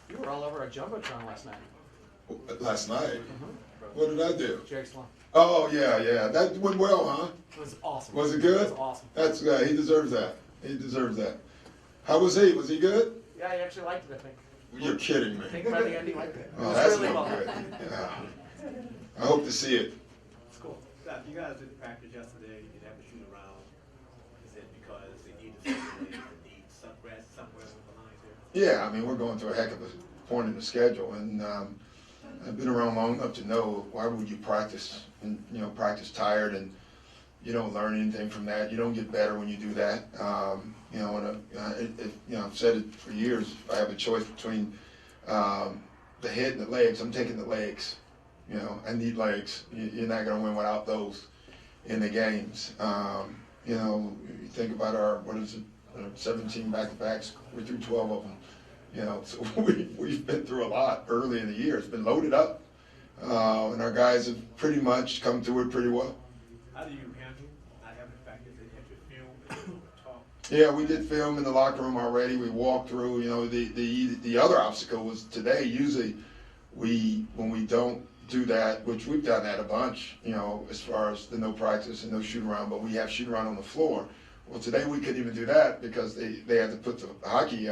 You were all over a jumbotron last night. Last night? Mm-hmm. What did I do? Jake's one. Oh, yeah. That went well, huh? It was awesome. Was it good? It was awesome. That's good. He deserves that. He deserves that. How was he? Was he good? Yeah, he actually liked it, I think. You're kidding me. I think by the end he liked it. It Oh, was that's really not well. good. Yeah. I hope to see it. It's cool. Seth, you guys didn't practice yesterday. You didn't have to shoot around. Is it because they need some grass somewhere with the lines there? Yeah, I mean, we're going through a heck of a point in the schedule, and I've been around long enough to know why would you practice and practice tired, and you don't learn anything from that. You don't get better when you do that. I've said it for years. If I have a choice between the head and the legs, I'm taking the legs. I need legs. You're not going to win without those in the games. You think about our 17 back-to-backs. We threw 12 of them. So we've been through a lot early in the year. It's been loaded up, and our guys have pretty much come through it pretty well. How do you handle not having to practice? Did you have to film and talk? Yeah, we did film in the locker room already. We walked through. The other obstacle was today. Usually, when we don't do that, which we've done that a bunch. As far as the no practice and no shoot around, but we have shoot around on the floor. Well, today we couldn't even do that because they had to put the hockey.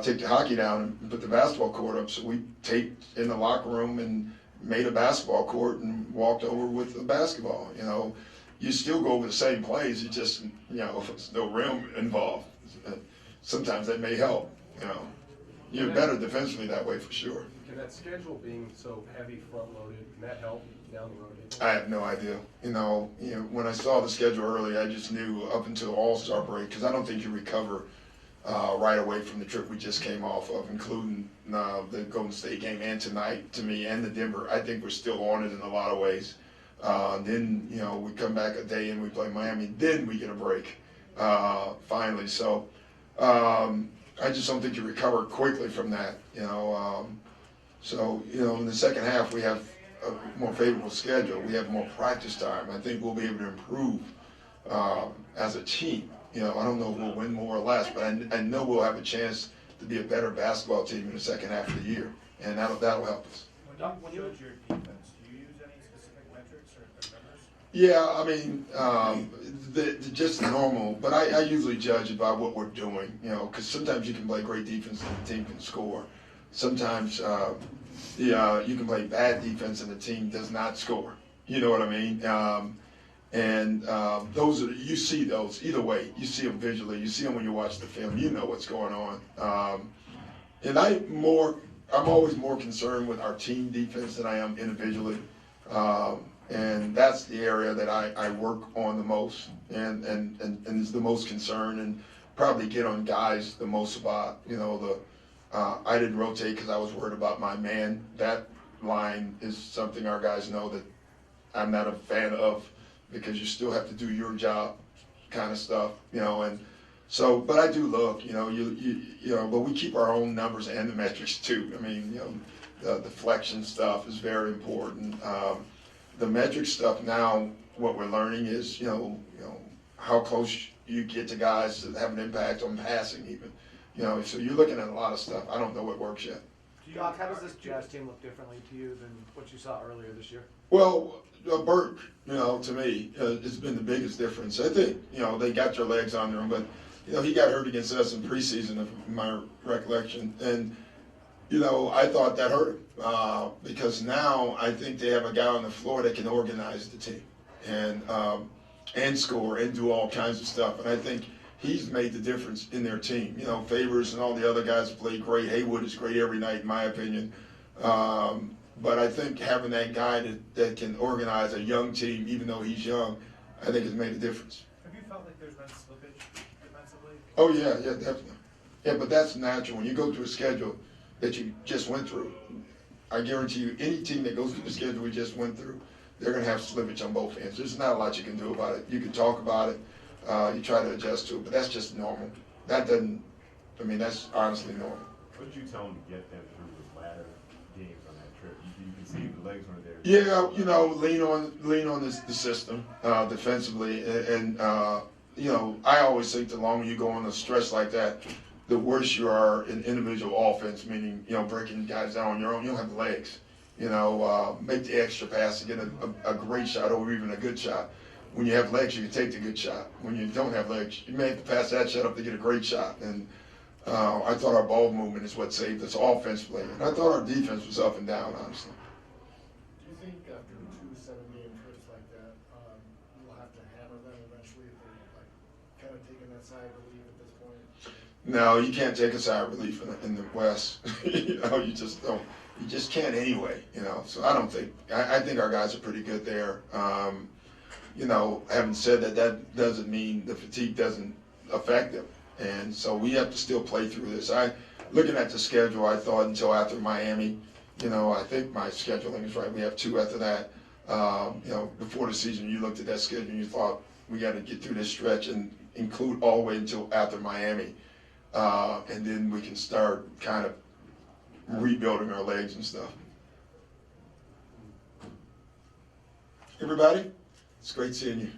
Take the hockey down and put the basketball court up. So we taped in the locker room and made a basketball court and walked over with the basketball. You still go over the same plays. You just, there's no rim involved. Sometimes that may help. You're better defensively that way for sure. Can that schedule being so heavy front-loaded, can that help down the road? I have no idea. When I saw the schedule early, I just knew up until All-Star break, because I don't think you recover right away from the trip we just came off of, including the Golden State game and tonight, to me, and the Denver. I think we're still on it in a lot of ways. Then, we come back a day and we play Miami. Then we get a break, finally. So I just don't think you recover quickly from that, So, in the second half, we have a more favorable schedule. We have more practice time. I think we'll be able to improve as a team. I don't know if we'll win more or less, but I know we'll have a chance to be a better basketball team in the second half of the year, and that'll help us. When you judge your defense, do you use any specific metrics or numbers? Yeah, I mean, just normal, but I usually judge it by what we're doing, because sometimes you can play great defense and the team can score. Sometimes you can play bad defense and the team does not score. You know what I mean? You see those either way. You see them visually. You see them when you watch the film. You know what's going on. And I'm always more concerned with our team defense than I am individually. And that's the area that I work on the most and is the most concern, and probably get on guys the most about. I didn't rotate because I was worried about my man. That line is something our guys know that I'm not a fan of, because you still have to do your job kind of stuff, and so, but I do look, but we keep our own numbers and the metrics too. I mean, the deflection stuff is very important. The metric stuff now, what we're learning is, how close you get to guys that have an impact on passing even. So you're looking at a lot of stuff. I don't know what works yet. Doc, how does this Jazz team look differently to you than what you saw earlier this year? Well, Burke, to me, it's been the biggest difference. I think, they got their legs under him, but, he got hurt against us in preseason, in my recollection. And, I thought that hurt him because now I think they have a guy on the floor that can organize the team and score and do all kinds of stuff. And I think he's made the difference in their team. Favors and all the other guys play great. Haywood is great every night, in my opinion. But I think having that guy that can organize a young team, even though he's young, I think has made a difference. Have you felt like there's been slippage defensively? Oh, yeah, definitely. Yeah, but that's natural. When you go through a schedule that you just went through, I guarantee you, any team that goes through the schedule we just went through, they're going to have slippage on both ends. There's not a lot you can do about it. You can talk about it. You try to adjust to it, but that's just normal. That's honestly normal. What did you tell them to get them through the latter games on that trip? You can see the legs weren't there. Yeah, lean on the system defensively, and I always think the longer you go on a stretch like that, the worse you are in individual offense, meaning, breaking guys down on your own. You don't have the legs. Make the extra pass to get a great shot or even a good shot. When you have legs, you can take the good shot. When you don't have legs, you may have to pass that shot up to get a great shot. And I thought our ball movement is what saved us offensively. And I thought our defense was up and down, honestly. Do you think after 2 7-game trips like that, you'll have to hammer them eventually if they're kind of taking that sigh of relief at this point? No, you can't take a sigh of relief in the West. You just don't. You just can't anyway. So I don't think. I think our guys are pretty good there. Having said that, that doesn't mean the fatigue doesn't affect them. And so we have to still play through this. Looking at the schedule, I thought until after Miami, I think my scheduling is right. We have 2 after that. Before the season, you looked at that schedule and you thought we got to get through this stretch and include all the way until after Miami. And then we can start kind of rebuilding our legs and stuff. Everybody, it's great seeing you.